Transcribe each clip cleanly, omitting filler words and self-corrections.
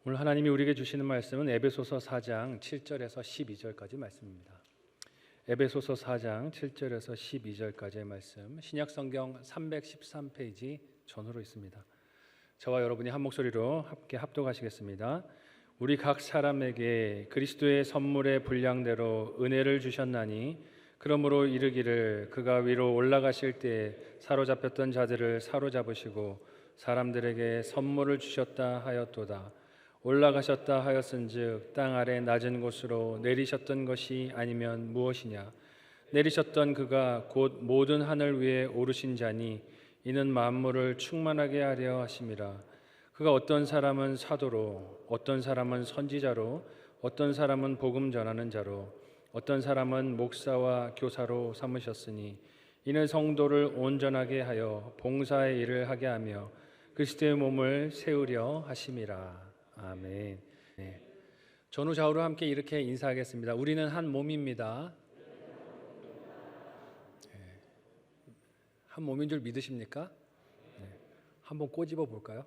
오늘 하나님이 우리에게 주시는 말씀은 에베소서 4장 7절에서 12절까지 말씀입니다. 에베소서 4장 7절에서 12절까지의 말씀, 신약성경 313페이지 전후로 있습니다. 저와 여러분이 한 목소리로 함께 합독하시겠습니다. 우리 각 사람에게 그리스도의 선물의 분량대로 은혜를 주셨나니 그러므로 이르기를 그가 위로 올라가실 때 사로잡혔던 자들을 사로잡으시고 사람들에게 선물을 주셨다 하였도다. 올라가셨다 하였은즉 땅 아래 낮은 곳으로 내리셨던 것이 아니면 무엇이냐. 내리셨던 그가 곧 모든 하늘 위에 오르신 자니 이는 만물을 충만하게 하려 하심이라. 그가 어떤 사람은 사도로, 어떤 사람은 선지자로, 어떤 사람은 복음 전하는 자로, 어떤 사람은 목사와 교사로 삼으셨으니 이는 성도를 온전하게 하여 봉사의 일을 하게 하며 그리스도의 몸을 세우려 하심이라. 아멘. 네. 전후 좌우로 함께 이렇게 인사하겠습니다. 우리는 한 몸입니다. 네. 한 몸인 줄 믿으십니까? 네. 한번 꼬집어 볼까요?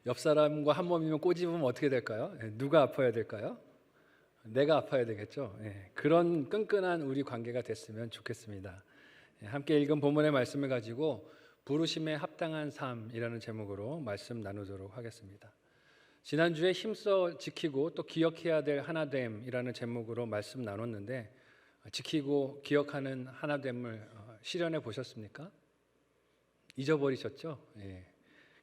옆 사람과 한 몸이면 꼬집으면 어떻게 될까요? 네. 누가 아파야 될까요? 내가 아파야 되겠죠. 네. 그런 끈끈한 우리 관계가 됐으면 좋겠습니다. 네. 함께 읽은 본문의 말씀을 가지고 부르심에 합당한 삶이라는 제목으로 말씀 나누도록 하겠습니다. 지난주에 힘써 지키고 또 기억해야 될 하나됨이라는 제목으로 말씀 나눴는데, 지키고 기억하는 하나됨을 실현해 보셨습니까? 잊어버리셨죠? 예.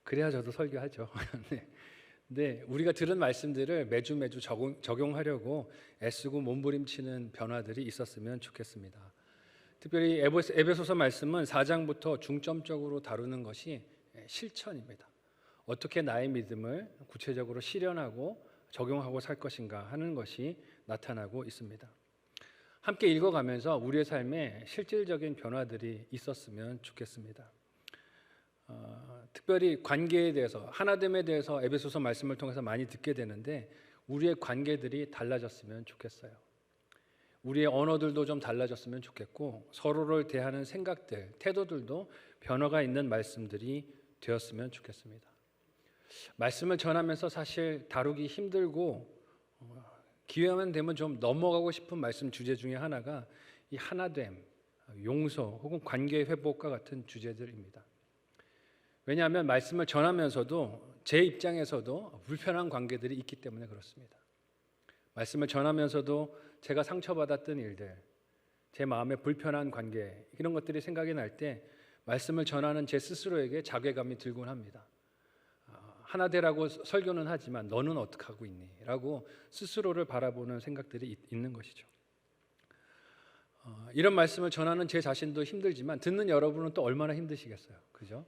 그래야 저도 설교하죠. 네. 근데 우리가 들은 말씀들을 매주 적용하려고 애쓰고 몸부림치는 변화들이 있었으면 좋겠습니다. 특별히 에베소서 말씀은 4장부터 중점적으로 다루는 것이 실천입니다. 어떻게 나의 믿음을 구체적으로 실현하고 적용하고 살 것인가 하는 것이 나타나고 있습니다. 함께 읽어가면서 우리의 삶에 실질적인 변화들이 있었으면 좋겠습니다. 특별히 관계에 대해서, 하나됨에 대해서 에베소서 말씀을 통해서 많이 듣게 되는데 우리의 관계들이 달라졌으면 좋겠어요. 우리의 언어들도 좀 달라졌으면 좋겠고 서로를 대하는 생각들, 태도들도 변화가 있는 말씀들이 되었으면 좋겠습니다. 말씀을 전하면서 사실 다루기 힘들고 기회만 되면 좀 넘어가고 싶은 말씀 주제 중에 하나가 이 하나됨, 용서 혹은 관계 회복과 같은 주제들입니다. 왜냐하면 말씀을 전하면서도 제 입장에서도 불편한 관계들이 있기 때문에 그렇습니다. 말씀을 전하면서도 제가 상처받았던 일들, 제 마음에 불편한 관계, 이런 것들이 생각이 날 때 말씀을 전하는 제 스스로에게 자괴감이 들곤 합니다. 하나 되라고 설교는 하지만 너는 어떻게 하고 있니? 라고 스스로를 바라보는 생각들이 있는 것이죠. 이런 말씀을 전하는 제 자신도 힘들지만 듣는 여러분은 또 얼마나 힘드시겠어요. 그죠?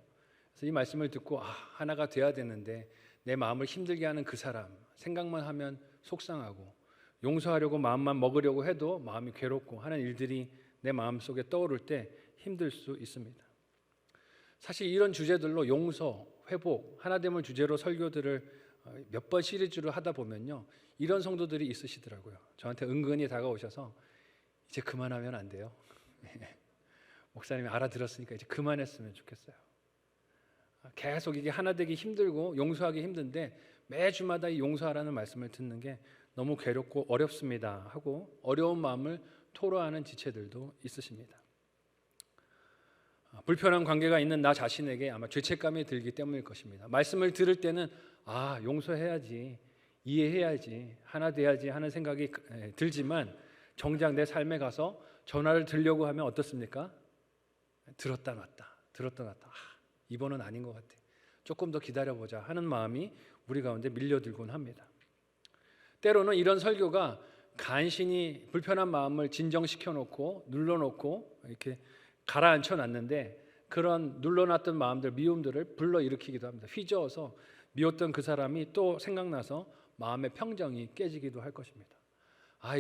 그래서 이 말씀을 듣고 하나가 돼야 되는데 내 마음을 힘들게 하는 그 사람 생각만 하면 속상하고 용서하려고 마음만 먹으려고 해도 마음이 괴롭고 하는 일들이 내 마음속에 떠오를 때 힘들 수 있습니다. 사실 이런 주제들로 용서, 회복, 하나됨을 주제로 설교들을 몇 번 시리즈로 하다 보면요, 이런 성도들이 있으시더라고요. 저한테 은근히 다가오셔서 이제 그만하면 안 돼요. 목사님이 알아들었으니까 이제 그만했으면 좋겠어요. 계속 이게 하나 되기 힘들고 용서하기 힘든데 매주마다 이 용서하라는 말씀을 듣는 게 너무 괴롭고 어렵습니다 하고 어려운 마음을 토로하는 지체들도 있으십니다. 불편한 관계가 있는 나 자신에게 아마 죄책감이 들기 때문일 것입니다. 말씀을 들을 때는 용서해야지, 이해해야지, 하나 돼야지 하는 생각이 들지만 정작 내 삶에 가서 전화를 들려고 하면 어떻습니까? 들었다 놨다. 이번은 아닌 것 같아. 조금 더 기다려보자 하는 마음이 우리 가운데 밀려들곤 합니다. 때로는 이런 설교가 간신히 불편한 마음을 진정시켜 놓고 눌러놓고 이렇게 가라앉혀 놨는데 그런 눌러놨던 마음들, 미움들을 불러일으키기도 합니다. 휘저어서 미웠던 그 사람이 또 생각나서 마음의 평정이 깨지기도 할 것입니다.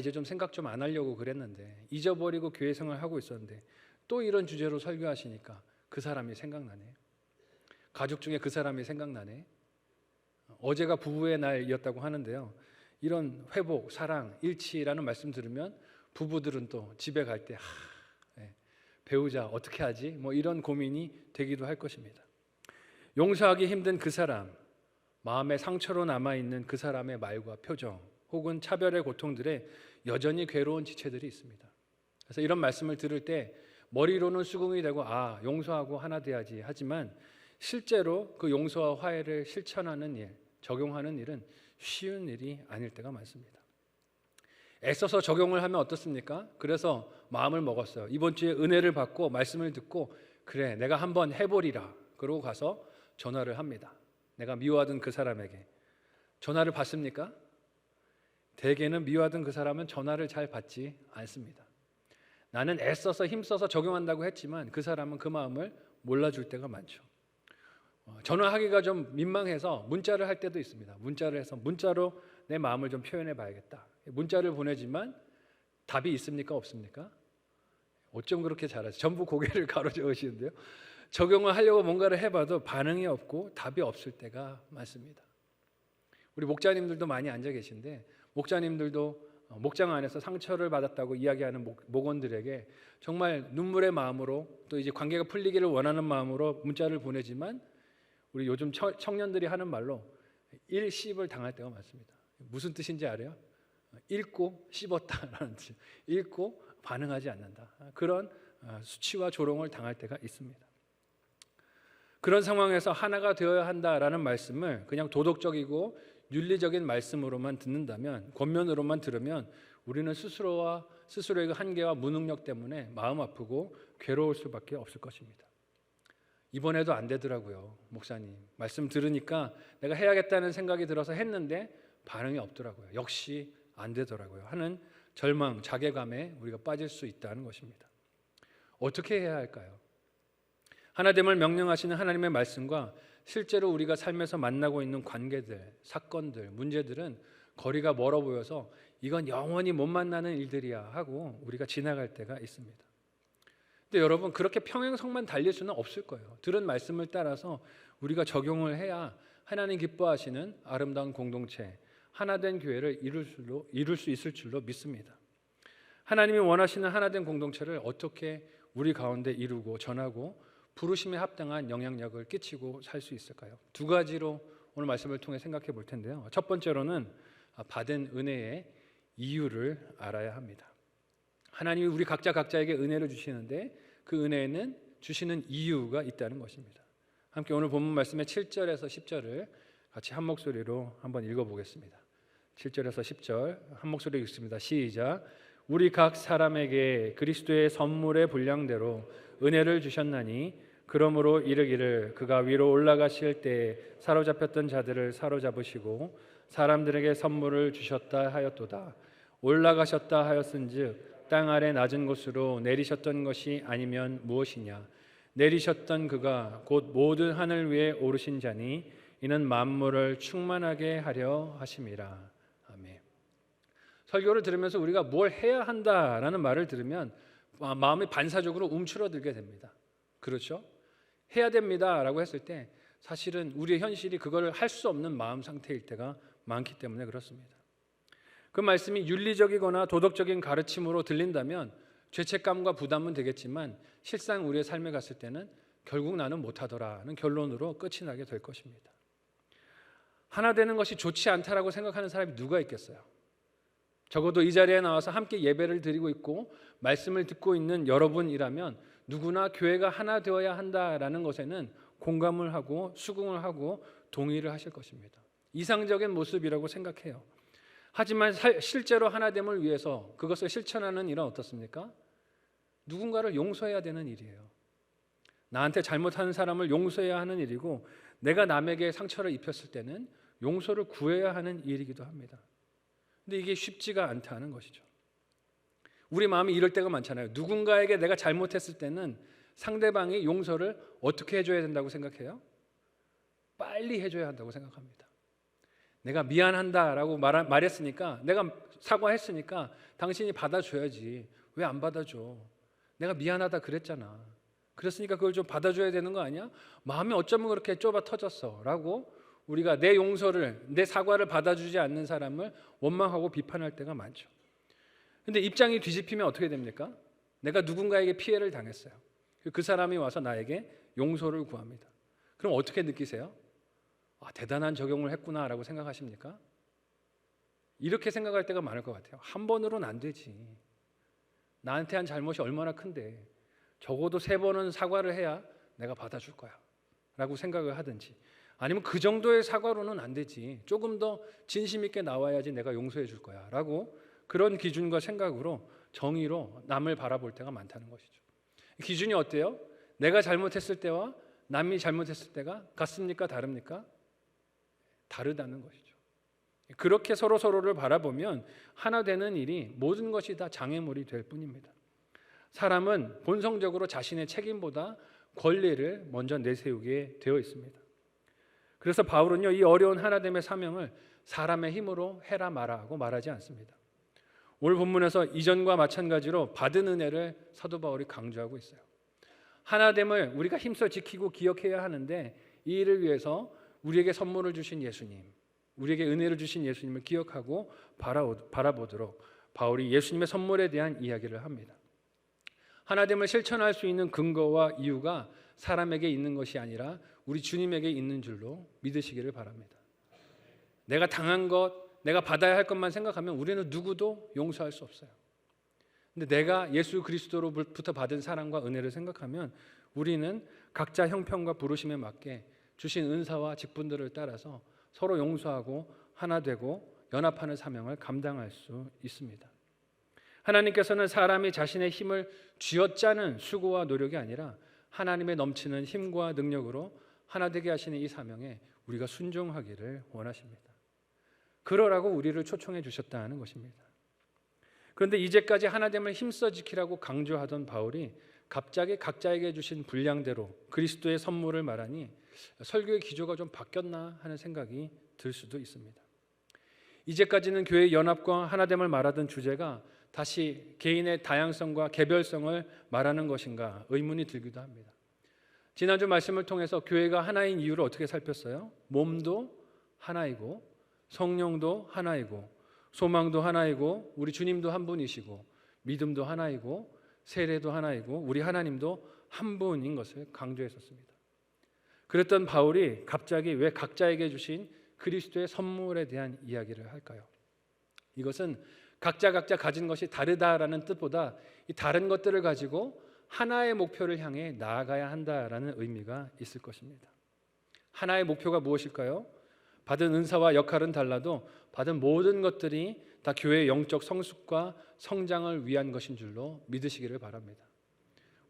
이제 좀 생각 좀 안 하려고 그랬는데, 잊어버리고 교회 생활하고 있었는데 또 이런 주제로 설교하시니까 그 사람이 생각나네. 가족 중에 그 사람이 생각나네. 어제가 부부의 날이었다고 하는데요, 이런 회복, 사랑, 일치라는 말씀 들으면 부부들은 또 집에 갈 때 배우자 어떻게 하지? 이런 고민이 되기도 할 것입니다. 용서하기 힘든 그 사람, 마음의 상처로 남아있는 그 사람의 말과 표정 혹은 차별의 고통들에 여전히 괴로운 지체들이 있습니다. 그래서 이런 말씀을 들을 때 머리로는 수긍이 되고 용서하고 하나 돼야지 하지만 실제로 그 용서와 화해를 실천하는 일, 적용하는 일은 쉬운 일이 아닐 때가 많습니다. 애써서 적용을 하면 어떻습니까? 그래서 마음을 먹었어요. 이번 주에 은혜를 받고 말씀을 듣고 그래 내가 한번 해보리라. 그러고 가서 전화를 합니다. 내가 미워하던 그 사람에게 전화를 받습니까? 대개는 미워하던 그 사람은 전화를 잘 받지 않습니다. 나는 애써서 힘써서 적용한다고 했지만 그 사람은 그 마음을 몰라줄 때가 많죠. 전화하기가 좀 민망해서 문자를 할 때도 있습니다. 문자를 해서 문자로 내 마음을 좀 표현해 봐야겠다. 문자를 보내지만 답이 있습니까? 없습니까? 어쩜 그렇게 잘하지? 전부 고개를 가로저으시는데요. 적용을 하려고 뭔가를 해봐도 반응이 없고 답이 없을 때가 많습니다. 우리 목자님들도 많이 앉아 계신데 목자님들도 목장 안에서 상처를 받았다고 이야기하는 목원들에게 정말 눈물의 마음으로 또 이제 관계가 풀리기를 원하는 마음으로 문자를 보내지만 우리 요즘 청년들이 하는 말로 일씹을 당할 때가 많습니다. 무슨 뜻인지 알아요? 읽고 씹었다라는 뜻. 읽고 반응하지 않는다. 그런 수치와 조롱을 당할 때가 있습니다. 그런 상황에서 하나가 되어야 한다라는 말씀을 그냥 도덕적이고 윤리적인 말씀으로만 듣는다면, 권면으로만 들으면 우리는 스스로의 한계와 무능력 때문에 마음 아프고 괴로울 수밖에 없을 것입니다. 이번에도 안 되더라고요. 목사님 말씀 들으니까 내가 해야겠다는 생각이 들어서 했는데 반응이 없더라고요. 역시 안 되더라고요 하는 절망, 자괴감에 우리가 빠질 수 있다는 것입니다. 어떻게 해야 할까요? 하나됨을 명령하시는 하나님의 말씀과 실제로 우리가 삶에서 만나고 있는 관계들, 사건들, 문제들은 거리가 멀어 보여서 이건 영원히 못 만나는 일들이야 하고 우리가 지나갈 때가 있습니다. 근데 여러분 그렇게 평행선만 달릴 수는 없을 거예요. 들은 말씀을 따라서 우리가 적용을 해야 하나님 기뻐하시는 아름다운 공동체, 하나된 교회를 이룰 수 있을 줄로 믿습니다. 하나님이 원하시는 하나된 공동체를 어떻게 우리 가운데 이루고 전하고 부르심에 합당한 영향력을 끼치고 살 수 있을까요? 두 가지로 오늘 말씀을 통해 생각해 볼 텐데요. 첫 번째로는 받은 은혜의 이유를 알아야 합니다. 하나님이 우리 각자에게 은혜를 주시는데 그 은혜에는 주시는 이유가 있다는 것입니다. 함께 오늘 본문 말씀의 7절에서 10절을 같이 한 목소리로 한번 읽어보겠습니다. 7절에서 10절 한 목소리로 읽습니다. 시작. 우리 각 사람에게 그리스도의 선물의 분량대로 은혜를 주셨나니 그러므로 이르기를 그가 위로 올라가실 때 사로잡혔던 자들을 사로잡으시고 사람들에게 선물을 주셨다 하였도다. 올라가셨다 하였은즉 땅 아래 낮은 곳으로 내리셨던 것이 아니면 무엇이냐. 내리셨던 그가 곧 모든 하늘 위에 오르신 자니 이는 만물을 충만하게 하려 하심이라. 아멘. 설교를 들으면서 우리가 뭘 해야 한다라는 말을 들으면 마음이 반사적으로 움츠러들게 됩니다. 그렇죠? 해야 됩니다라고 했을 때 사실은 우리의 현실이 그걸 할 수 없는 마음 상태일 때가 많기 때문에 그렇습니다. 그 말씀이 윤리적이거나 도덕적인 가르침으로 들린다면 죄책감과 부담은 되겠지만 실상 우리의 삶에 갔을 때는 결국 나는 못하더라는 결론으로 끝이 나게 될 것입니다. 하나 되는 것이 좋지 않다라고 생각하는 사람이 누가 있겠어요? 적어도 이 자리에 나와서 함께 예배를 드리고 있고 말씀을 듣고 있는 여러분이라면 누구나 교회가 하나 되어야 한다라는 것에는 공감을 하고 수긍을 하고 동의를 하실 것입니다. 이상적인 모습이라고 생각해요. 하지만 실제로 하나됨을 위해서 그것을 실천하는 일은 어떻습니까? 누군가를 용서해야 되는 일이에요. 나한테 잘못하는 사람을 용서해야 하는 일이고 내가 남에게 상처를 입혔을 때는 용서를 구해야 하는 일이기도 합니다. 근데 이게 쉽지가 않다는 것이죠. 우리 마음이 이럴 때가 많잖아요. 누군가에게 내가 잘못했을 때는 상대방이 용서를 어떻게 해줘야 된다고 생각해요? 빨리 해줘야 한다고 생각합니다. 내가 미안한다라고 말했으니까, 내가 사과했으니까 당신이 받아줘야지. 왜 안 받아줘? 내가 미안하다 그랬잖아. 그랬으니까 그걸 좀 받아줘야 되는 거 아니야? 마음이 어쩌면 그렇게 좁아 터졌어 라고 우리가 내 용서를, 내 사과를 받아주지 않는 사람을 원망하고 비판할 때가 많죠. 근데 입장이 뒤집히면 어떻게 됩니까? 내가 누군가에게 피해를 당했어요. 그 사람이 와서 나에게 용서를 구합니다. 그럼 어떻게 느끼세요? 대단한 적용을 했구나라고 생각하십니까? 이렇게 생각할 때가 많을 것 같아요. 한 번으로는 안 되지. 나한테 한 잘못이 얼마나 큰데 적어도 3번은 사과를 해야 내가 받아줄 거야 라고 생각을 하든지, 아니면 그 정도의 사과로는 안 되지, 조금 더 진심 있게 나와야지 내가 용서해 줄 거야 라고 그런 기준과 생각으로 정의로 남을 바라볼 때가 많다는 것이죠. 기준이 어때요? 내가 잘못했을 때와 남이 잘못했을 때가 같습니까? 다릅니까? 다르다는 것이죠. 그렇게 서로를 바라보면 하나 되는 일이 모든 것이 다 장애물이 될 뿐입니다. 사람은 본성적으로 자신의 책임보다 권리를 먼저 내세우게 되어 있습니다. 그래서 바울은요, 이 어려운 하나됨의 사명을 사람의 힘으로 해라 마라 하고 말하지 않습니다. 오늘 본문에서 이전과 마찬가지로 받은 은혜를 사도 바울이 강조하고 있어요. 하나됨을 우리가 힘써 지키고 기억해야 하는데, 이 일을 위해서 우리에게 선물을 주신 예수님, 우리에게 은혜를 주신 예수님을 기억하고 바라보도록 바울이 예수님의 선물에 대한 이야기를 합니다. 하나됨을 실천할 수 있는 근거와 이유가 사람에게 있는 것이 아니라 우리 주님에게 있는 줄로 믿으시기를 바랍니다. 내가 당한 것, 내가 받아야 할 것만 생각하면 우리는 누구도 용서할 수 없어요. 근데 내가 예수 그리스도로부터 받은 사랑과 은혜를 생각하면 우리는 각자 형편과 부르심에 맞게 주신 은사와 직분들을 따라서 서로 용서하고 하나 되고 연합하는 사명을 감당할 수 있습니다. 하나님께서는 사람이 자신의 힘을 쥐어짜는 수고와 노력이 아니라 하나님의 넘치는 힘과 능력으로 하나 되게 하시는 이 사명에 우리가 순종하기를 원하십니다. 그러라고 우리를 초청해 주셨다는 것입니다. 그런데 이제까지 하나됨을 힘써 지키라고 강조하던 바울이 갑자기 각자에게 주신 분량대로 그리스도의 선물을 말하니 설교의 기조가 좀 바뀌었나 하는 생각이 들 수도 있습니다. 이제까지는 교회의 연합과 하나됨을 말하던 주제가 다시 개인의 다양성과 개별성을 말하는 것인가 의문이 들기도 합니다. 지난주 말씀을 통해서 교회가 하나인 이유를 어떻게 살폈어요? 몸도 하나이고 성령도 하나이고 소망도 하나이고 우리 주님도 한 분이시고 믿음도 하나이고 세례도 하나이고 우리 하나님도 한 분인 것을 강조했었습니다. 그랬던 바울이 갑자기 왜 각자에게 주신 그리스도의 선물에 대한 이야기를 할까요? 이것은 각자 가진 것이 다르다라는 뜻보다 이 다른 것들을 가지고 하나의 목표를 향해 나아가야 한다라는 의미가 있을 것입니다. 하나의 목표가 무엇일까요? 받은 은사와 역할은 달라도 받은 모든 것들이 다 교회의 영적 성숙과 성장을 위한 것인 줄로 믿으시기를 바랍니다.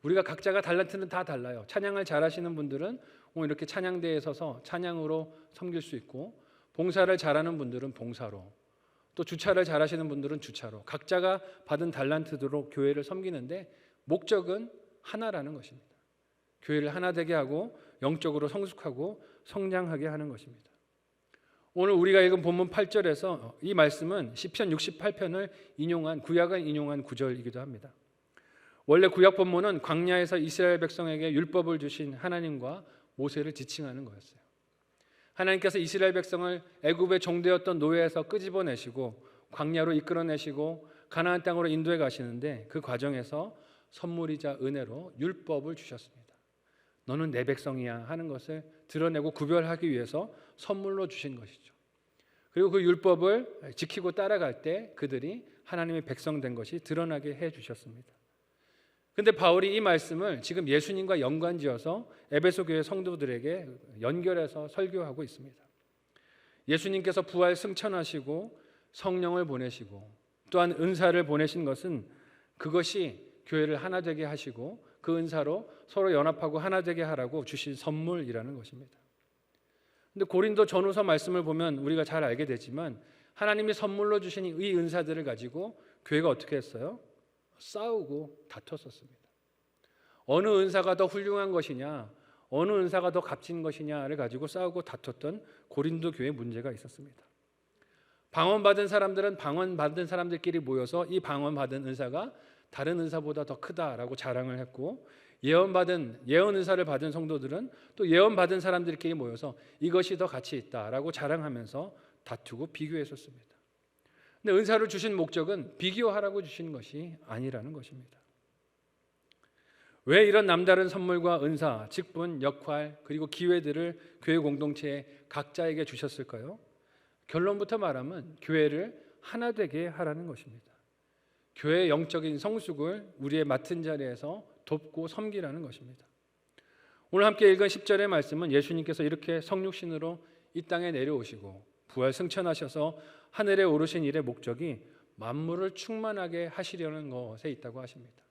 우리가 각자가 달란트는 다 달라요. 찬양을 잘하시는 분들은 이렇게 찬양대에 서서 찬양으로 섬길 수 있고, 봉사를 잘하는 분들은 봉사로, 또 주차를 잘하시는 분들은 주차로, 각자가 받은 달란트대로 교회를 섬기는데 목적은 하나라는 것입니다. 교회를 하나 되게 하고 영적으로 성숙하고 성장하게 하는 것입니다. 오늘 우리가 읽은 본문 8절에서 이 말씀은 시편 68편을 구약을 인용한 구절이기도 합니다. 원래 구약 본문은 광야에서 이스라엘 백성에게 율법을 주신 하나님과 모세를 지칭하는 거였어요. 하나님께서 이스라엘 백성을 애굽의 종되었던 노예에서 끄집어내시고 광야로 이끌어내시고 가나안 땅으로 인도해 가시는데, 그 과정에서 선물이자 은혜로 율법을 주셨습니다. 너는 내 백성이야 하는 것을 드러내고 구별하기 위해서 선물로 주신 것이죠. 그리고 그 율법을 지키고 따라갈 때 그들이 하나님의 백성 된 것이 드러나게 해 주셨습니다. 그런데 바울이 이 말씀을 지금 예수님과 연관지어서 에베소 교회 성도들에게 연결해서 설교하고 있습니다. 예수님께서 부활 승천하시고 성령을 보내시고 또한 은사를 보내신 것은 그것이 교회를 하나 되게 하시고 그 은사로 서로 연합하고 하나 되게 하라고 주신 선물이라는 것입니다. 그런데 고린도 전후서 말씀을 보면 우리가 잘 알게 되지만 하나님이 선물로 주신 이 은사들을 가지고 교회가 어떻게 했어요? 싸우고 다퉜었습니다. 어느 은사가 더 훌륭한 것이냐, 어느 은사가 더 값진 것이냐를 가지고 싸우고 다퉜던 고린도 교회에 문제가 있었습니다. 방언받은 사람들은 방언받은 사람들끼리 모여서 이 방언받은 은사가 다른 은사보다 더 크다라고 자랑을 했고, 예언 은사를 받은 성도들은 또 예언받은 사람들끼리 모여서 이것이 더 가치 있다라고 자랑하면서 다투고 비교했었습니다. 근데 은사를 주신 목적은 비교하라고 주신 것이 아니라는 것입니다. 왜 이런 남다른 선물과 은사, 직분, 역할 그리고 기회들을 교회 공동체에 각자에게 주셨을까요? 결론부터 말하면 교회를 하나 되게 하라는 것입니다. 교회의 영적인 성숙을 우리의 맡은 자리에서 돕고 섬기라는 것입니다. 오늘 함께 읽은 10절의 말씀은 예수님께서 이렇게 성육신으로 이 땅에 내려오시고 부활 승천하셔서 하늘에 오르신 일의 목적이 만물을 충만하게 하시려는 것에 있다고 하십니다.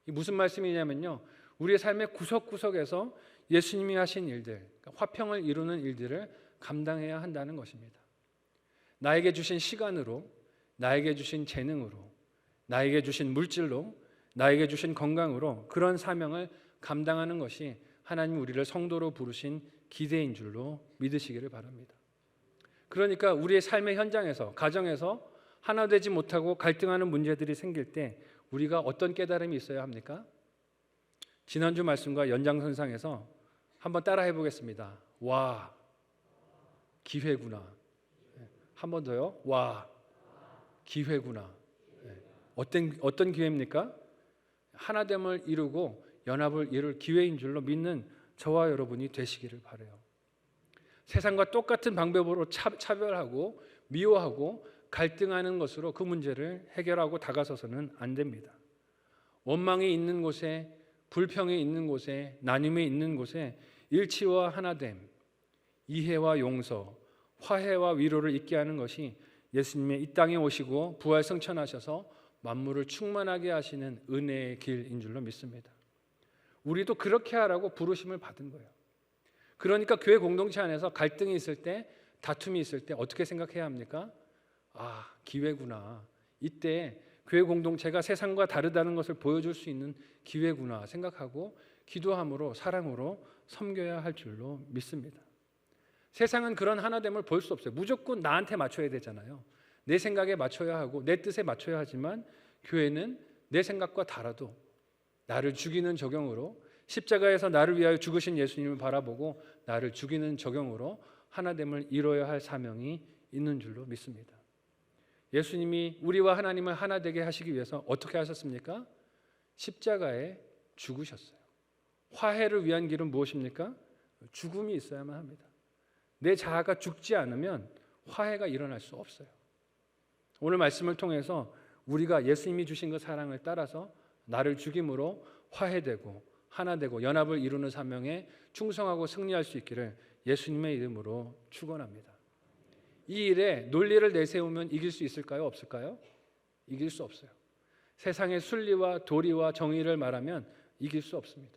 이 무슨 말씀이냐면요, 우리의 삶의 구석구석에서 예수님이 하신 일들, 화평을 이루는 일들을 감당해야 한다는 것입니다. 나에게 주신 시간으로, 나에게 주신 재능으로, 나에게 주신 물질로, 나에게 주신 건강으로 그런 사명을 감당하는 것이 하나님 우리를 성도로 부르신 기대인 줄로 믿으시기를 바랍니다. 그러니까 우리의 삶의 현장에서, 가정에서 하나 되지 못하고 갈등하는 문제들이 생길 때 우리가 어떤 깨달음이 있어야 합니까? 지난주 말씀과 연장선상에서 한번 따라해 보겠습니다. 와, 기회구나. 한 번 더요. 와, 기회구나. 어떤 기회입니까? 하나됨을 이루고 연합을 이룰 기회인 줄로 믿는 저와 여러분이 되시기를 바라요. 세상과 똑같은 방법으로 차별하고 미워하고 갈등하는 것으로 그 문제를 해결하고 다가서서는 안 됩니다. 원망이 있는 곳에, 불평이 있는 곳에, 나눔이 있는 곳에 일치와 하나됨, 이해와 용서, 화해와 위로를 있게 하는 것이 예수님의 이 땅에 오시고 부활 승천하셔서 만물을 충만하게 하시는 은혜의 길인 줄로 믿습니다. 우리도 그렇게 하라고 부르심을 받은 거예요. 그러니까 교회 공동체 안에서 갈등이 있을 때, 다툼이 있을 때 어떻게 생각해야 합니까? 아, 기회구나. 이때 교회 공동체가 세상과 다르다는 것을 보여줄 수 있는 기회구나 생각하고 기도함으로, 사랑으로 섬겨야 할 줄로 믿습니다. 세상은 그런 하나됨을 볼 수 없어요. 무조건 나한테 맞춰야 되잖아요. 내 생각에 맞춰야 하고 내 뜻에 맞춰야 하지만 교회는 내 생각과 달라도 나를 죽이는 적용으로, 십자가에서 나를 위하여 죽으신 예수님을 바라보고 나를 죽이는 적용으로 하나됨을 이뤄야 할 사명이 있는 줄로 믿습니다. 예수님이 우리와 하나님을 하나 되게 하시기 위해서 어떻게 하셨습니까? 십자가에 죽으셨어요. 화해를 위한 길은 무엇입니까? 죽음이 있어야만 합니다. 내 자아가 죽지 않으면 화해가 일어날 수 없어요. 오늘 말씀을 통해서 우리가 예수님이 주신 그 사랑을 따라서 나를 죽임으로 화해되고 하나되고 연합을 이루는 사명에 충성하고 승리할 수 있기를 예수님의 이름으로 축원합니다. 이 일에 논리를 내세우면 이길 수 있을까요? 없을까요? 이길 수 없어요. 세상의 순리와 도리와 정의를 말하면 이길 수 없습니다.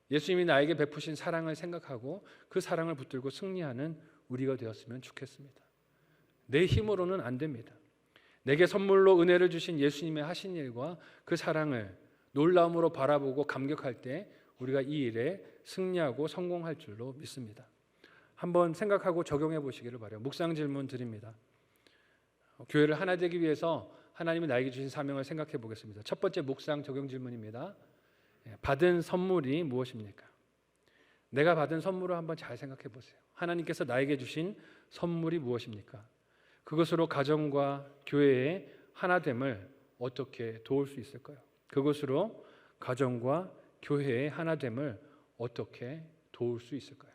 예수님이 나에게 베푸신 사랑을 생각하고 그 사랑을 붙들고 승리하는 우리가 되었으면 좋겠습니다. 내 힘으로는 안 됩니다. 내게 선물로 은혜를 주신 예수님의 하신 일과 그 사랑을 놀라움으로 바라보고 감격할 때 우리가 이 일에 승리하고 성공할 줄로 믿습니다. 한번 생각하고 적용해 보시기를 바라요. 묵상 질문 드립니다. 교회를 하나 되기 위해서 하나님이 나에게 주신 사명을 생각해 보겠습니다. 첫 번째 묵상 적용 질문입니다. 받은 선물이 무엇입니까? 내가 받은 선물을 한번 잘 생각해 보세요. 하나님께서 나에게 주신 선물이 무엇입니까? 그것으로 가정과 교회의 하나됨을 어떻게 도울 수 있을까요? 그것으로 가정과 교회의 하나됨을 어떻게 도울 수 있을까요?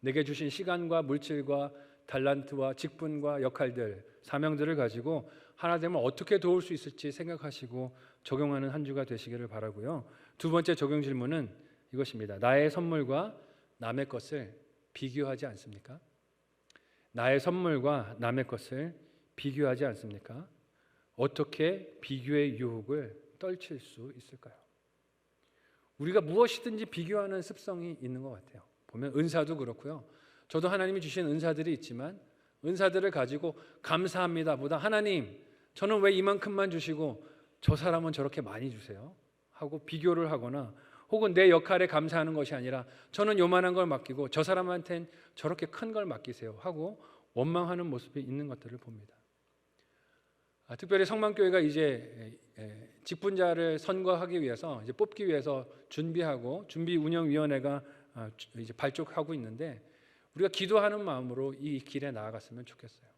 내게 주신 시간과 물질과 달란트와 직분과 역할들, 사명들을 가지고 하나됨을 어떻게 도울 수 있을지 생각하시고 적용하는 한 주가 되시기를 바라고요. 두 번째 적용 질문은 이것입니다. 나의 선물과 남의 것을 비교하지 않습니까? 나의 선물과 남의 것을 비교하지 않습니까? 어떻게 비교의 유혹을 떨칠 수 있을까요? 우리가 무엇이든지 비교하는 습성이 있는 것 같아요. 보면 은사도 그렇고요. 저도 하나님이 주신 은사들이 있지만 은사들을 가지고 감사합니다 보다 하나님 저는 왜 이만큼만 주시고 저 사람은 저렇게 많이 주세요? 하고 비교를 하거나 혹은 내 역할에 감사하는 것이 아니라 저는 요만한 걸 맡기고 저 사람한테는 저렇게 큰 걸 맡기세요 하고 원망하는 모습이 있는 것들을 봅니다. 특별히 성만교회가 이제 직분자를 선거하기 위해서 이제 뽑기 위해서 준비하고 준비운영위원회가 이제 발족하고 있는데 우리가 기도하는 마음으로 이 길에 나아갔으면 좋겠어요.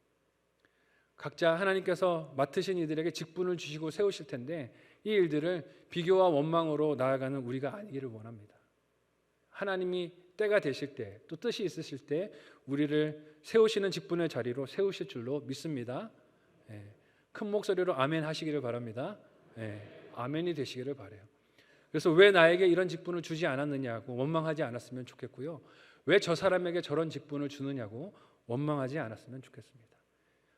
각자 하나님께서 맡으신 이들에게 직분을 주시고 세우실 텐데 이 일들을 비교와 원망으로 나아가는 우리가 아니기를 원합니다. 하나님이 때가 되실 때, 또 뜻이 있으실 때 우리를 세우시는 직분의 자리로 세우실 줄로 믿습니다. 큰 목소리로 아멘 하시기를 바랍니다. 아멘이 되시기를 바라요. 그래서 왜 나에게 이런 직분을 주지 않았느냐고 원망하지 않았으면 좋겠고요. 왜 저 사람에게 저런 직분을 주느냐고 원망하지 않았으면 좋겠습니다.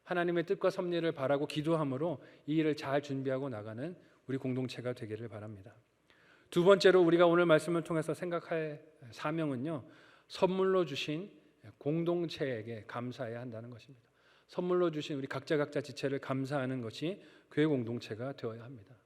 하나님의 뜻과 섭리를 바라고 기도함으로 이 일을 잘 준비하고 나가는 우리 공동체가 되기를 바랍니다. 두 번째로 우리가 오늘 말씀을 통해서 생각할 사명은요, 선물로 주신 공동체에게 감사해야 한다는 것입니다. 선물로 주신 우리 각자 지체를 감사하는 것이 교회 공동체가 되어야 합니다.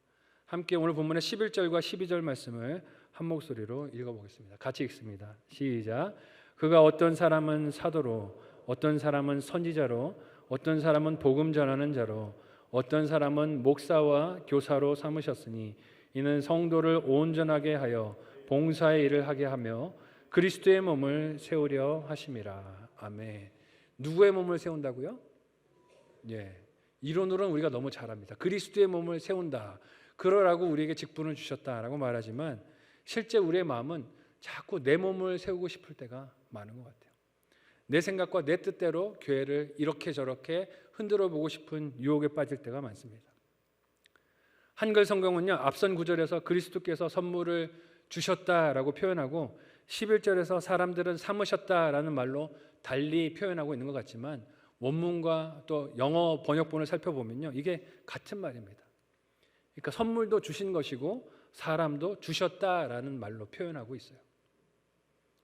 함께 오늘 본문의 11절과 12절 말씀을 한 목소리로 읽어보겠습니다. 같이 읽습니다. 시작. 그가 어떤 사람은 사도로, 어떤 사람은 선지자로, 어떤 사람은 복음 전하는 자로, 어떤 사람은 목사와 교사로 삼으셨으니 이는 성도를 온전하게 하여 봉사의 일을 하게 하며 그리스도의 몸을 세우려 하심이라. 아멘. 누구의 몸을 세운다고요? 이론으로는 우리가 너무 잘합니다. 그리스도의 몸을 세운다. 그러라고 우리에게 직분을 주셨다라고 말하지만 실제 우리의 마음은 자꾸 내 몸을 세우고 싶을 때가 많은 것 같아요. 내 생각과 내 뜻대로 교회를 이렇게 저렇게 흔들어 보고 싶은 유혹에 빠질 때가 많습니다. 한글 성경은요, 앞선 구절에서 그리스도께서 선물을 주셨다라고 표현하고 11절에서 사람들은 삼으셨다라는 말로 달리 표현하고 있는 것 같지만 원문과 또 영어 번역본을 살펴보면요, 이게 같은 말입니다. 그러니까 선물도 주신 것이고 사람도 주셨다라는 말로 표현하고 있어요.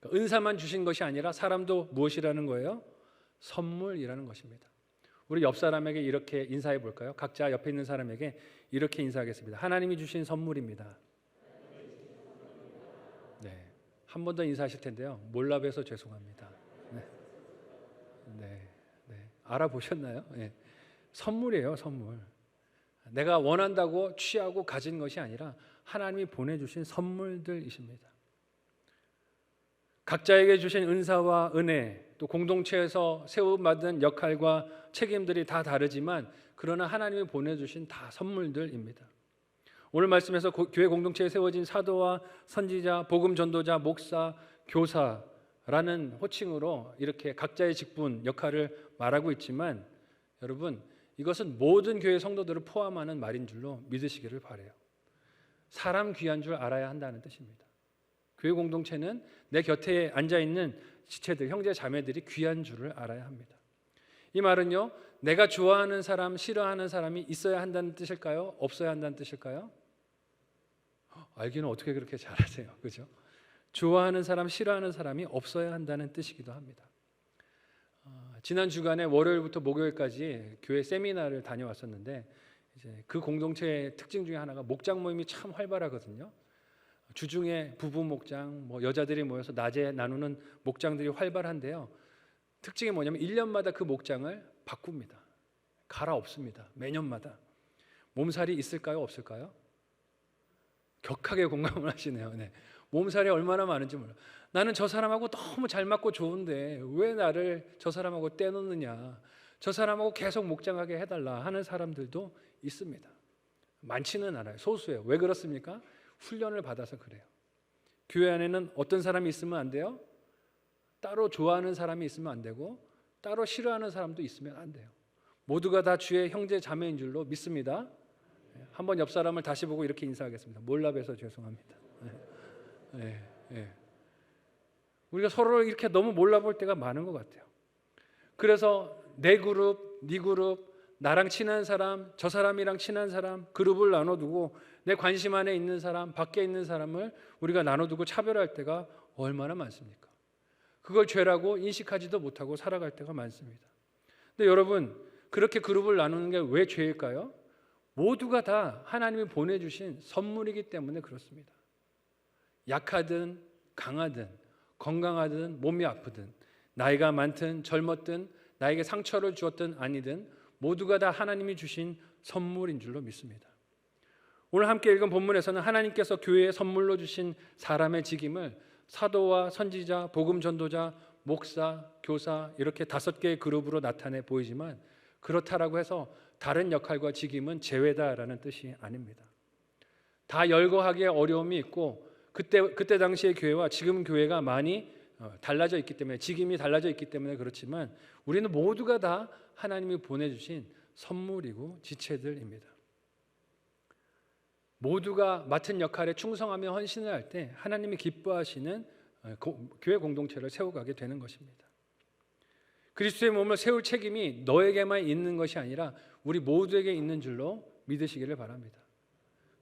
그러니까 은사만 주신 것이 아니라 사람도 무엇이라는 거예요? 선물이라는 것입니다. 우리 옆 사람에게 이렇게 인사해 볼까요? 각자 옆에 있는 사람에게 이렇게 인사하겠습니다. 하나님이 주신 선물입니다. 한 번 더 인사하실 텐데요. 몰라 뵈서 죄송합니다. 알아보셨나요? 선물이에요, 선물. 내가 원한다고 취하고 가진 것이 아니라 하나님이 보내주신 선물들이십니다. 각자에게 주신 은사와 은혜, 또 공동체에서 세움받은 역할과 책임들이 다 다르지만 그러나 하나님이 보내주신 다 선물들입니다. 오늘 말씀에서 교회 공동체에 세워진 사도와 선지자, 복음 전도자, 목사, 교사라는 호칭으로 이렇게 각자의 직분, 역할을 말하고 있지만 여러분, 이것은 모든 교회 성도들을 포함하는 말인 줄로 믿으시기를 바라요. 사람 귀한 줄 알아야 한다는 뜻입니다. 교회 공동체는 내 곁에 앉아있는 지체들, 형제 자매들이 귀한 줄을 알아야 합니다. 이 말은요, 내가 좋아하는 사람, 싫어하는 사람이 있어야 한다는 뜻일까요? 없어야 한다는 뜻일까요? 알기는 어떻게 그렇게 잘하세요, 그죠? 좋아하는 사람, 싫어하는 사람이 없어야 한다는 뜻이기도 합니다. 지난 주간에 월요일부터 목요일까지 교회 세미나를 다녀왔었는데 이제 그 공동체의 특징 중에 하나가 목장 모임이 참 활발하거든요. 주중에 부부 목장, 여자들이 모여서 낮에 나누는 목장들이 활발한데요. 특징이 뭐냐면 1년마다 그 목장을 바꿉니다. 갈아엎습니다. 매년마다. 몸살이 있을까요? 없을까요? 격하게 공감을 하시네요. 몸살이 얼마나 많은지 몰라요. 나는 저 사람하고 너무 잘 맞고 좋은데 왜 나를 저 사람하고 떼놓느냐, 저 사람하고 계속 목장하게 해달라 하는 사람들도 있습니다. 많지는 않아요. 소수예요. 왜 그렇습니까? 훈련을 받아서 그래요. 교회 안에는 어떤 사람이 있으면 안 돼요? 따로 좋아하는 사람이 있으면 안 되고 따로 싫어하는 사람도 있으면 안 돼요. 모두가 다 주의 형제 자매인 줄로 믿습니다. 한번 옆 사람을 다시 보고 이렇게 인사하겠습니다. 몰라 뵈서 죄송합니다. 우리가 서로를 이렇게 너무 몰라볼 때가 많은 것 같아요. 그래서 내 그룹, 네 그룹, 나랑 친한 사람, 저 사람이랑 친한 사람 그룹을 나눠두고 내 관심 안에 있는 사람, 밖에 있는 사람을 우리가 나눠두고 차별할 때가 얼마나 많습니까? 그걸 죄라고 인식하지도 못하고 살아갈 때가 많습니다. 근데 여러분, 그렇게 그룹을 나누는 게 왜 죄일까요? 모두가 다 하나님이 보내주신 선물이기 때문에 그렇습니다. 약하든 강하든 건강하든 몸이 아프든 나이가 많든 젊었든 나에게 상처를 주었든 아니든 모두가 다 하나님이 주신 선물인 줄로 믿습니다. 오늘 함께 읽은 본문에서는 하나님께서 교회에 선물로 주신 사람의 직임을 사도와 선지자, 복음 전도자, 목사, 교사 이렇게 5개의 그룹으로 나타내 보이지만 그렇다라고 해서 다른 역할과 직임은 제외다라는 뜻이 아닙니다. 다 열거하기에 어려움이 있고 그때 당시의 교회와 지금 교회가 많이 달라져 있기 때문에 직임이 달라져 있기 때문에 그렇지만 우리는 모두가 다 하나님이 보내주신 선물이고 지체들입니다. 모두가 맡은 역할에 충성하며 헌신을 할 때 하나님이 기뻐하시는 교회 공동체를 세워가게 되는 것입니다. 그리스도의 몸을 세울 책임이 너에게만 있는 것이 아니라 우리 모두에게 있는 줄로 믿으시기를 바랍니다.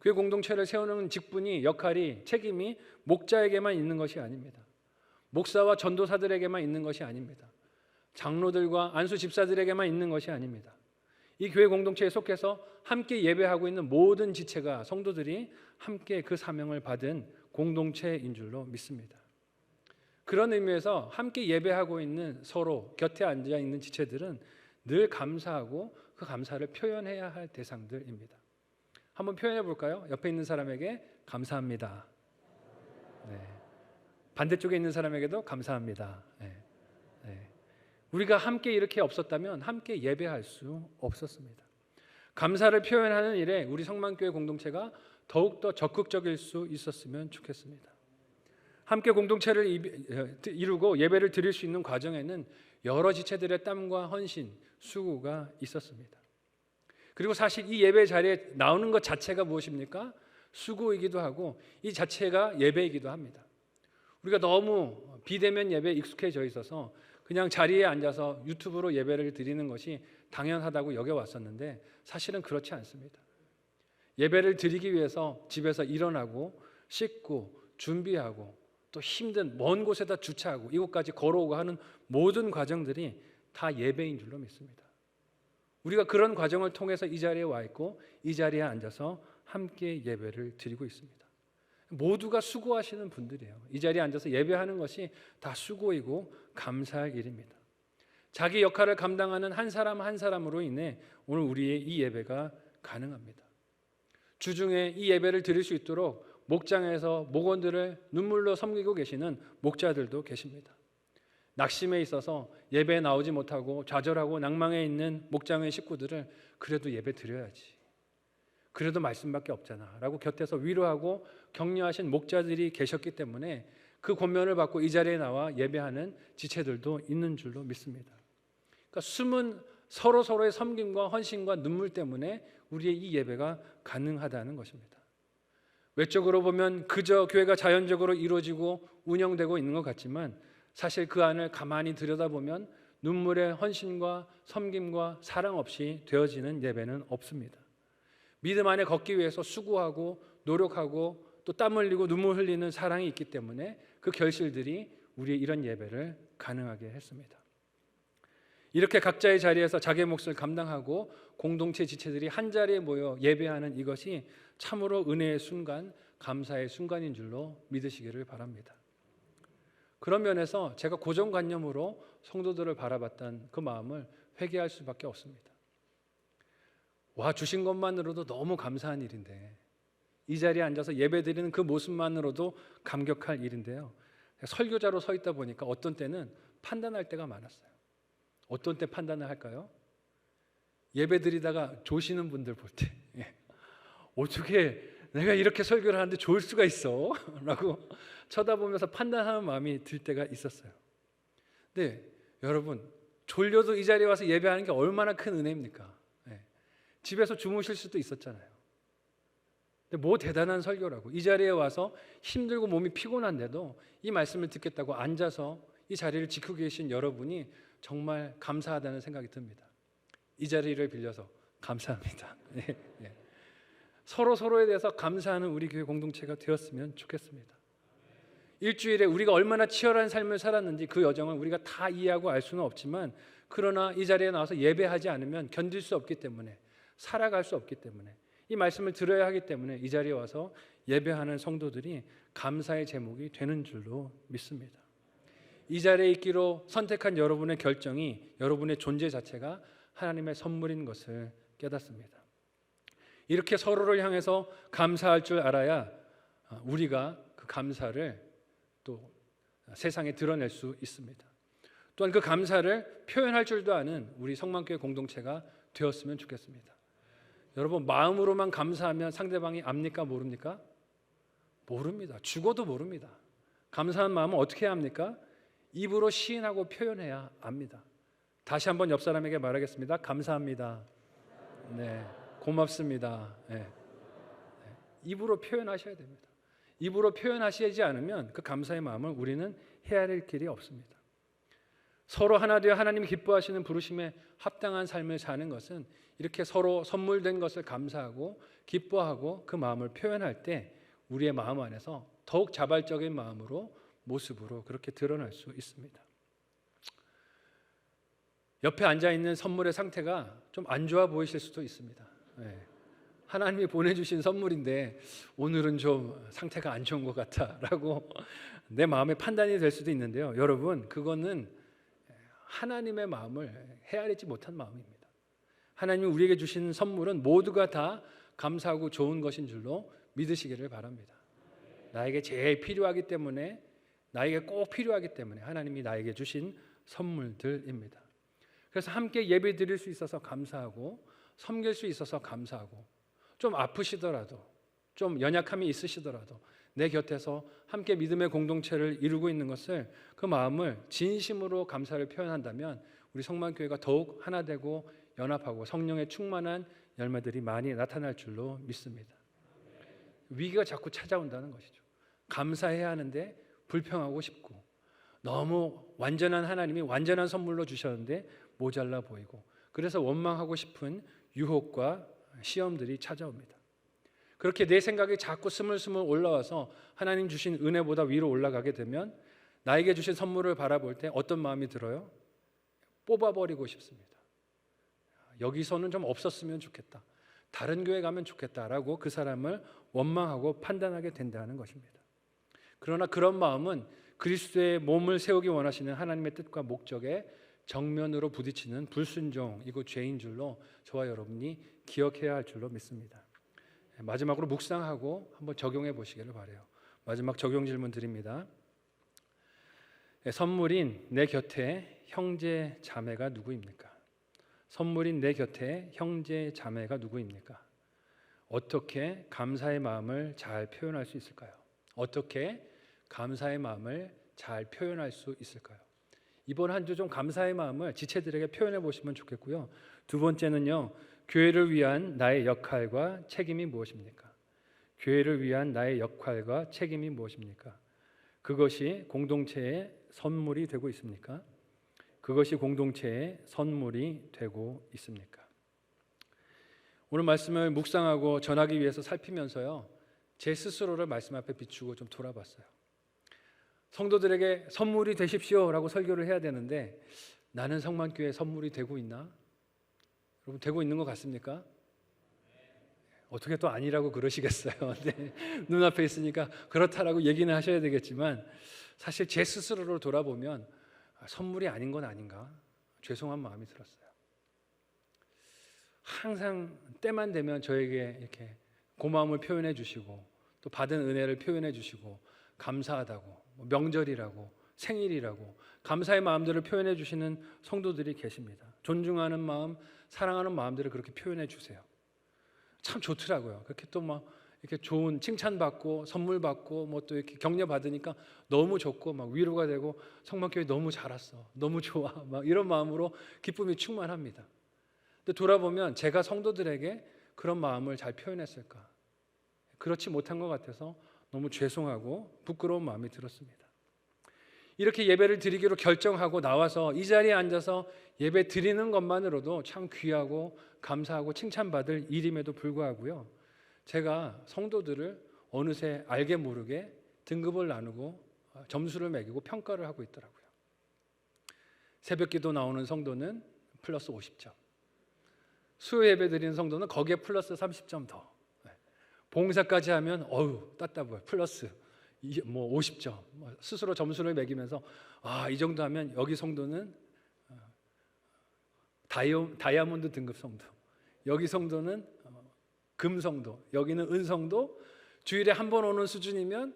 교회 공동체를 세우는 직분이, 역할이, 책임이 목자에게만 있는 것이 아닙니다. 목사와 전도사들에게만 있는 것이 아닙니다. 장로들과 안수 집사들에게만 있는 것이 아닙니다. 이 교회 공동체에 속해서 함께 예배하고 있는 모든 지체가, 성도들이 함께 그 사명을 받은 공동체인 줄로 믿습니다. 그런 의미에서 함께 예배하고 있는 서로 곁에 앉아 있는 지체들은 늘 감사하고 그 감사를 표현해야 할 대상들입니다. 한번 표현해 볼까요? 옆에 있는 사람에게 감사합니다. 네. 반대쪽에 있는 사람에게도 감사합니다. 네. 네. 우리가 함께 이렇게 없었다면 함께 예배할 수 없었습니다. 감사를 표현하는 일에 우리 성만교회 공동체가 더욱더 적극적일 수 있었으면 좋겠습니다. 함께 공동체를 이루고 예배를 드릴 수 있는 과정에는 여러 지체들의 땀과 헌신, 수고가 있었습니다. 그리고 사실 이 예배 자리에 나오는 것 자체가 무엇입니까? 수고이기도 하고 이 자체가 예배이기도 합니다. 우리가 너무 비대면 예배에 익숙해져 있어서 그냥 자리에 앉아서 유튜브로 예배를 드리는 것이 당연하다고 여겨왔었는데 사실은 그렇지 않습니다. 예배를 드리기 위해서 집에서 일어나고 씻고 준비하고 또 힘든 먼 곳에다 주차하고 이곳까지 걸어오고 하는 모든 과정들이 다 예배인 줄로 믿습니다. 우리가 그런 과정을 통해서 이 자리에 와 있고 이 자리에 앉아서 함께 예배를 드리고 있습니다. 모두가 수고하시는 분들이에요. 이 자리에 앉아서 예배하는 것이 다 수고이고 감사할 일입니다. 자기 역할을 감당하는 한 사람 한 사람으로 인해 오늘 우리의 이 예배가 가능합니다. 주중에 이 예배를 드릴 수 있도록 목장에서 목원들을 눈물로 섬기고 계시는 목자들도 계십니다. 낙심에 있어서 예배에 나오지 못하고 좌절하고 낭망해 있는 목장의 식구들을 그래도 예배 드려야지, 그래도 말씀밖에 없잖아 라고 곁에서 위로하고 격려하신 목자들이 계셨기 때문에 그 권면을 받고 이 자리에 나와 예배하는 지체들도 있는 줄로 믿습니다. 그러니까 숨은 서로의 섬김과 헌신과 눈물 때문에 우리의 이 예배가 가능하다는 것입니다. 외적으로 보면 그저 교회가 자연적으로 이루어지고 운영되고 있는 것 같지만 사실 그 안을 가만히 들여다보면 눈물의 헌신과 섬김과 사랑 없이 되어지는 예배는 없습니다. 믿음 안에 걷기 위해서 수고하고 노력하고 또 땀 흘리고 눈물 흘리는 사랑이 있기 때문에 그 결실들이 우리의 이런 예배를 가능하게 했습니다. 이렇게 각자의 자리에서 자기의 몫을 감당하고 공동체 지체들이 한 자리에 모여 예배하는 이것이 참으로 은혜의 순간, 감사의 순간인 줄로 믿으시기를 바랍니다. 그런 면에서 제가 고정관념으로 성도들을 바라봤던 그 마음을 회개할 수밖에 없습니다. 와 주신 것만으로도 너무 감사한 일인데 이 자리에 앉아서 예배드리는 그 모습만으로도 감격할 일인데요. 설교자로 서 있다 보니까 어떤 때는 판단할 때가 많았어요. 어떤 때 판단을 할까요? 예배드리다가 조시는 분들 볼 때 어떻게 내가 이렇게 설교를 하는데 좋을 수가 있어? 라고 쳐다보면서 판단하는 마음이 들 때가 있었어요. 근데 여러분 졸려도 이 자리에 와서 예배하는 게 얼마나 큰 은혜입니까? 집에서 주무실 수도 있었잖아요. 근데 뭐 대단한 설교라고 이 자리에 와서 힘들고 몸이 피곤한데도 이 말씀을 듣겠다고 앉아서 이 자리를 지키고 계신 여러분이 정말 감사하다는 생각이 듭니다. 이 자리를 빌려서 감사합니다. 서로에 대해서 감사하는 우리 교회 공동체가 되었으면 좋겠습니다. 일주일에 우리가 얼마나 치열한 삶을 살았는지 그 여정을 우리가 다 이해하고 알 수는 없지만 그러나 이 자리에 나와서 예배하지 않으면 견딜 수 없기 때문에 살아갈 수 없기 때문에 이 말씀을 들어야 하기 때문에 이 자리에 와서 예배하는 성도들이 감사의 제목이 되는 줄로 믿습니다. 이 자리에 있기로 선택한 여러분의 결정이 여러분의 존재 자체가 하나님의 선물인 것을 깨닫습니다. 이렇게 서로를 향해서 감사할 줄 알아야 우리가 그 감사를 또 세상에 드러낼 수 있습니다. 또한 그 감사를 표현할 줄도 아는 우리 성만교회 공동체가 되었으면 좋겠습니다. 여러분, 마음으로만 감사하면 상대방이 압니까 모릅니까? 모릅니다. 죽어도 모릅니다. 감사한 마음은 어떻게 해야 합니까? 입으로 시인하고 표현해야 압니다. 다시 한번 옆 사람에게 말하겠습니다. 감사합니다. 네, 고맙습니다. 네. 입으로 표현하셔야 됩니다. 입으로 표현하시지 않으면 그 감사의 마음을 우리는 헤아릴 길이 없습니다. 서로 하나 되어 하나님이 기뻐하시는 부르심에 합당한 삶을 사는 것은 이렇게 서로 선물된 것을 감사하고 기뻐하고 그 마음을 표현할 때 우리의 마음 안에서 더욱 자발적인 마음으로, 모습으로 그렇게 드러날 수 있습니다. 옆에 앉아있는 선물의 상태가 좀 안 좋아 보이실 수도 있습니다. 네. 하나님이 보내주신 선물인데 오늘은 좀 상태가 안 좋은 것 같다라고 내 마음의 판단이 될 수도 있는데요. 여러분, 그거는 하나님의 마음을 헤아리지 못한 마음입니다. 하나님이 우리에게 주신 선물은 모두가 다 감사하고 좋은 것인 줄로 믿으시기를 바랍니다. 나에게 제일 필요하기 때문에, 나에게 꼭 필요하기 때문에 하나님이 나에게 주신 선물들입니다. 그래서 함께 예배 드릴 수 있어서 감사하고, 섬길 수 있어서 감사하고, 좀 아프시더라도, 좀 연약함이 있으시더라도 내 곁에서 함께 믿음의 공동체를 이루고 있는 것을, 그 마음을 진심으로 감사를 표현한다면 우리 성만교회가 더욱 하나 되고 연합하고 성령의 충만한 열매들이 많이 나타날 줄로 믿습니다. 위기가 자꾸 찾아온다는 것이죠. 감사해야 하는데 불평하고 싶고, 너무 완전한 하나님이 완전한 선물로 주셨는데 모자라 보이고, 그래서 원망하고 싶은 유혹과 시험들이 찾아옵니다. 그렇게 내 생각이 자꾸 스물스물 올라와서 하나님 주신 은혜보다 위로 올라가게 되면 나에게 주신 선물을 바라볼 때 어떤 마음이 들어요? 뽑아버리고 싶습니다. 여기서는 좀 없었으면 좋겠다, 다른 교회 가면 좋겠다라고 그 사람을 원망하고 판단하게 된다는 것입니다. 그러나 그런 마음은 그리스도의 몸을 세우기 원하시는 하나님의 뜻과 목적에 정면으로 부딪히는 불순종이고 죄인 줄로 저와 여러분이 기억해야 할 줄로 믿습니다. 마지막으로 묵상하고 한번 적용해 보시기를 바라요. 마지막 적용 질문 드립니다. 선물인 내 곁에 형제 자매가 누구입니까? 선물인 내 곁에 형제 자매가 누구입니까? 어떻게 감사의 마음을 잘 표현할 수 있을까요? 어떻게 감사의 마음을 잘 표현할 수 있을까요? 이번 한 주 좀 감사의 마음을 지체들에게 표현해 보시면 좋겠고요. 두 번째는요, 교회를 위한 나의 역할과 책임이 무엇입니까? 교회를 위한 나의 역할과 책임이 무엇입니까? 그것이 공동체의 선물이 되고 있습니까? 그것이 공동체의 선물이 되고 있습니까? 오늘 말씀을 묵상하고 전하기 위해서 살피면서요, 제 스스로를 말씀 앞에 비추고 좀 돌아봤어요. 성도들에게 선물이 되십시오라고 설교를 해야 되는데 나는 성만교회 선물이 되고 있나? 여러분, 되고 있는 것 같습니까? 어떻게 또 아니라고 그러시겠어요? 네. 눈앞에 있으니까 그렇다라고 얘기는 하셔야 되겠지만 사실 제 스스로를 돌아보면 선물이 아닌 건 아닌가? 죄송한 마음이 들었어요. 항상 때만 되면 저에게 이렇게 고마움을 표현해 주시고 또 받은 은혜를 표현해 주시고 감사하다고, 명절이라고, 생일이라고 감사의 마음들을 표현해 주시는 성도들이 계십니다. 존중하는 마음, 사랑하는 마음들을 그렇게 표현해 주세요. 참 좋더라고요. 그렇게 또 막 이렇게 좋은 칭찬 받고 선물 받고 뭐 또 이렇게 격려 받으니까 너무 좋고 막 위로가 되고, 성만교회 너무 잘 왔어, 너무 좋아, 막 이런 마음으로 기쁨이 충만합니다. 근데 돌아보면 제가 성도들에게 그런 마음을 잘 표현했을까? 그렇지 못한 것 같아서 너무 죄송하고 부끄러운 마음이 들었습니다. 이렇게 예배를 드리기로 결정하고 나와서 이 자리에 앉아서 예배 드리는 것만으로도 참 귀하고 감사하고 칭찬받을 일임에도 불구하고요, 제가 성도들을 어느새 알게 모르게 등급을 나누고 점수를 매기고 평가를 하고 있더라고요. 새벽기도 나오는 성도는 플러스 50점, 수요 예배 드리는 성도는 거기에 플러스 30점 더, 봉사까지 하면 어우 따따블 플러스 뭐 50점, 스스로 점수를 매기면서 이 정도 하면 여기 성도는 다이아몬드 등급 성도, 여기 성도는 금 성도, 여기는 은 성도, 주일에 한 번 오는 수준이면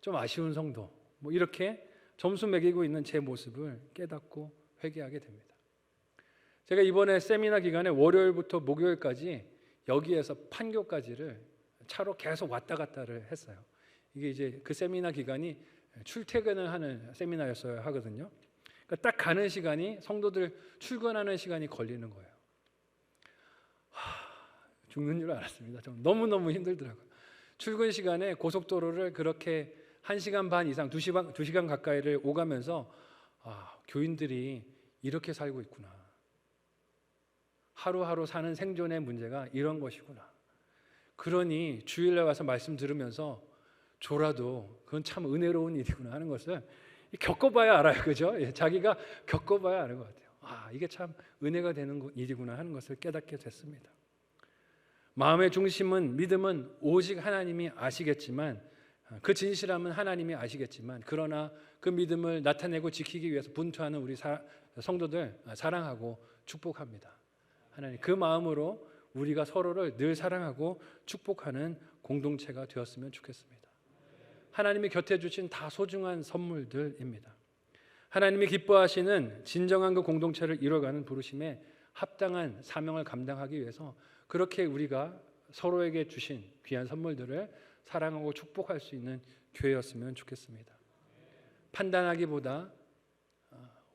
좀 아쉬운 성도, 뭐 이렇게 점수 매기고 있는 제 모습을 깨닫고 회개하게 됩니다. 제가 이번에 세미나 기간에 월요일부터 목요일까지 여기에서 판교까지를 차로 계속 왔다 갔다를 했어요. 이게 이제 그 세미나 기간이 출퇴근을 하는 세미나였어야 하거든요. 그러니까 딱 가는 시간이 성도들 출근하는 시간이 걸리는 거예요. 죽는 줄 알았습니다. 너무너무 힘들더라고요. 출근 시간에 고속도로를 그렇게 1시간 반 이상, 2시간 가까이를 오가면서 교인들이 이렇게 살고 있구나. 하루하루 사는 생존의 문제가 이런 것이구나. 그러니 주일날 와서 말씀 들으면서 졸아도 그건 참 은혜로운 일이구나 하는 것을 겪어봐야 알아요. 그죠? 자기가 겪어봐야 아는 것 같아요. 이게 참 은혜가 되는 일이구나 하는 것을 깨닫게 됐습니다. 마음의 중심은, 믿음은 오직 하나님이 아시겠지만, 그 진실함은 하나님이 아시겠지만, 그러나 그 믿음을 나타내고 지키기 위해서 분투하는 우리 성도들 사랑하고 축복합니다. 하나님, 그 마음으로 우리가 서로를 늘 사랑하고 축복하는 공동체가 되었으면 좋겠습니다. 하나님이 곁에 주신 다 소중한 선물들입니다. 하나님이 기뻐하시는 진정한 그 공동체를 이뤄가는 부르심에 합당한 사명을 감당하기 위해서 그렇게 우리가 서로에게 주신 귀한 선물들을 사랑하고 축복할 수 있는 교회였으면 좋겠습니다. 판단하기보다,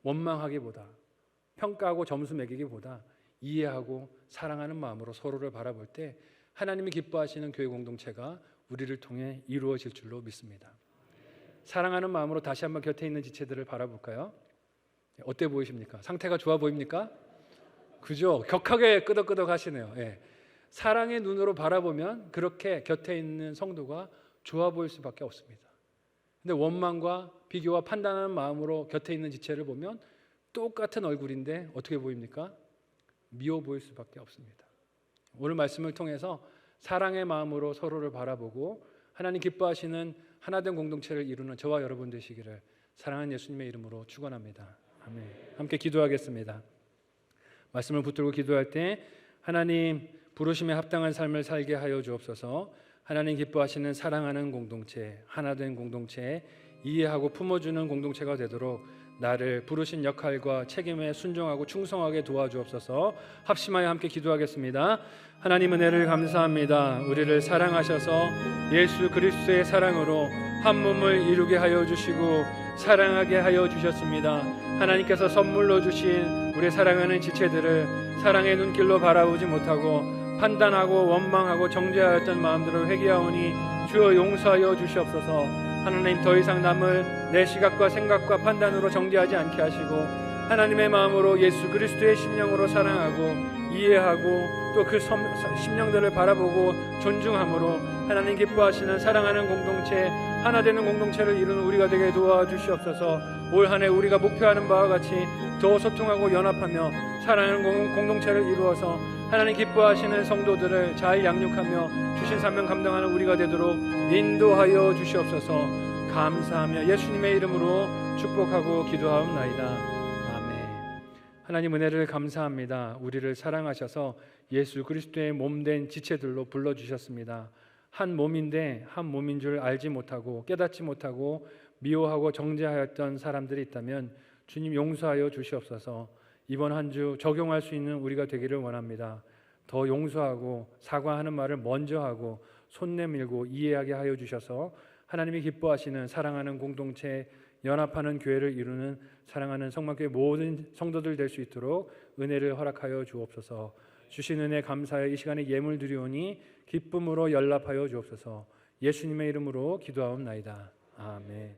원망하기보다, 평가하고 점수 매기기보다 이해하고 사랑하는 마음으로 서로를 바라볼 때 하나님이 기뻐하시는 교회 공동체가 우리를 통해 이루어질 줄로 믿습니다. 사랑하는 마음으로 다시 한번 곁에 있는 지체들을 바라볼까요? 어때 보이십니까? 상태가 좋아 보입니까? 그죠? 격하게 끄덕끄덕 하시네요. 사랑의 눈으로 바라보면 그렇게 곁에 있는 성도가 좋아 보일 수밖에 없습니다. 근데 원망과 비교와 판단하는 마음으로 곁에 있는 지체를 보면 똑같은 얼굴인데 어떻게 보입니까? 미워 보일 수밖에 없습니다. 오늘 말씀을 통해서 사랑의 마음으로 서로를 바라보고 하나님 기뻐하시는 하나된 공동체를 이루는 저와 여러분 되시기를 사랑하는 예수님의 이름으로 축원합니다. 아멘. 함께 기도하겠습니다. 말씀을 붙들고 기도할 때 하나님 부르심에 합당한 삶을 살게 하여 주옵소서. 하나님 기뻐하시는 사랑하는 공동체, 하나된 공동체, 이해하고 품어주는 공동체가 되도록 나를 부르신 역할과 책임에 순종하고 충성하게 도와주옵소서. 합심하여 함께 기도하겠습니다. 하나님 은혜를 감사합니다. 우리를 사랑하셔서 예수 그리스도의 사랑으로 한 몸을 이루게 하여 주시고 사랑하게 하여 주셨습니다. 하나님께서 선물로 주신 우리 사랑하는 지체들을 사랑의 눈길로 바라보지 못하고 판단하고 원망하고 정죄하였던 마음들을 회개하오니 주여 용서하여 주시옵소서. 하나님 더 이상 남을 내 시각과 생각과 판단으로 정죄하지 않게 하시고 하나님의 마음으로 예수 그리스도의 심령으로 사랑하고 이해하고 또 그 심령들을 바라보고 존중함으로 하나님 기뻐하시는 사랑하는 공동체, 하나 되는 공동체를 이루는 우리가 되게 도와주시옵소서. 올 한 해 우리가 목표하는 바와 같이 더 소통하고 연합하며 사랑하는 공동체를 이루어서 하나님 기뻐하시는 성도들을 잘 양육하며 주신 사명 감당하는 우리가 되도록 인도하여 주시옵소서. 감사하며 예수님의 이름으로 축복하고 기도하옵나이다. 하나님 은혜를 감사합니다. 우리를 사랑하셔서 예수 그리스도의 몸된 지체들로 불러주셨습니다. 한 몸인데 한 몸인 줄 알지 못하고 깨닫지 못하고 미워하고 정죄하였던 사람들이 있다면 주님 용서하여 주시옵소서. 이번 한 주 적용할 수 있는 우리가 되기를 원합니다. 더 용서하고 사과하는 말을 먼저 하고 손 내밀고 이해하게 하여 주셔서 하나님이 기뻐하시는 사랑하는 공동체, 연합하는 교회를 이루는 사랑하는 성만교회 모든 성도들 될 수 있도록 은혜를 허락하여 주옵소서. 주신 은혜 감사하여 이 시간에 예물 드리오니 기쁨으로 연락하여 주옵소서. 예수님의 이름으로 기도하옵나이다. 아멘.